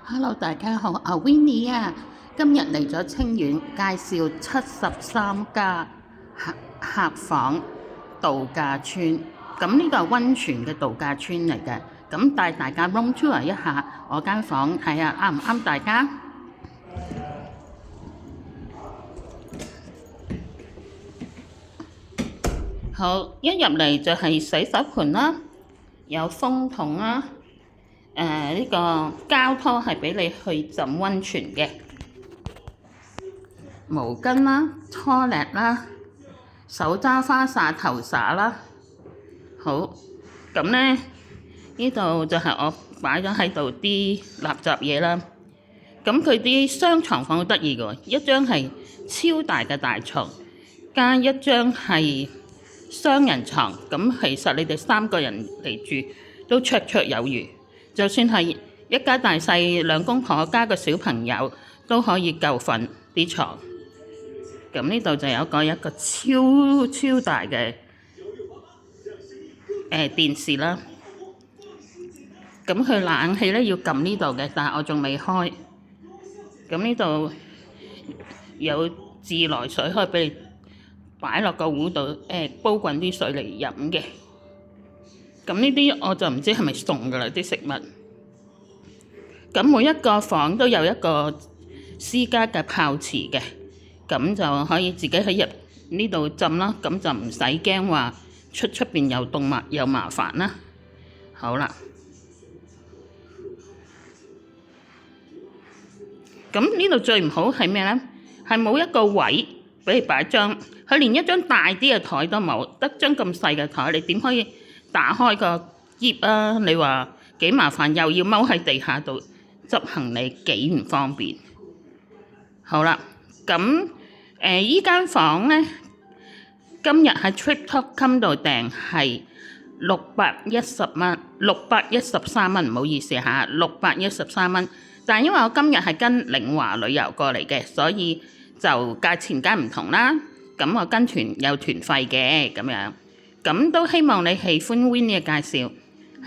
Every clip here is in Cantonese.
Hello，大家好，Winnie 啊，今日嚟咗清遠介紹73家客房度假村。咁呢個係溫泉嘅度假村嚟嘅，咁帶大家 room tour 一下我間房，睇下啱唔啱大家。好，一入嚟就係洗手盆啦，有風筒啦。呢個膠拖係俾你去浸溫泉嘅，毛巾啦、拖叻啦、手揸花灑頭灑啦。好，咁呢度就係我擺咗喺度啲垃圾嘢啦。咁佢啲雙床房好得意嘅喎，一張係超大嘅大床，加一張係雙人床。咁其實你哋3個人嚟住都綽綽有餘。就算係一家大細兩公婆加個小朋友都可以夠瞓啲床。咁呢度就有一個超大嘅電視啦。咁佢冷氣要撳呢度嘅，但係我仲未開。咁呢度有自來水可以俾你擺落個壺度煲滾啲水嚟飲嘅。咁呢啲我就唔知係咪送㗎啦啲食物。咁每一個房都有一個私家嘅泡池嘅，咁就可以自己喺入呢度浸啦。咁就唔使驚話出邊有動物又麻煩啦。好啦，咁呢度最唔好係咩呢？係冇一個位俾你擺張，佢連一張大啲嘅台都冇，得張咁細嘅台，你點可以打開個篋啊？你話幾麻煩，又要踎喺地下度執行李，幾唔方便。好啦，咁依間房呢，今日喺 Trip.com 度訂係613蚊，唔好意思嚇，613蚊。但係因為我今日係跟領華旅遊過嚟嘅，所以就價錢梗唔同啦。咁我跟團有團費嘅咁樣，咁都希望你喜歡 Winnie 嘅介紹，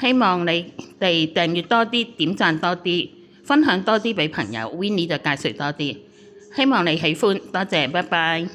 希望你哋訂閱多啲，點讚多啲，分享多啲俾朋友，Winnie 就介紹多啲。希望你喜歡，多謝，拜拜。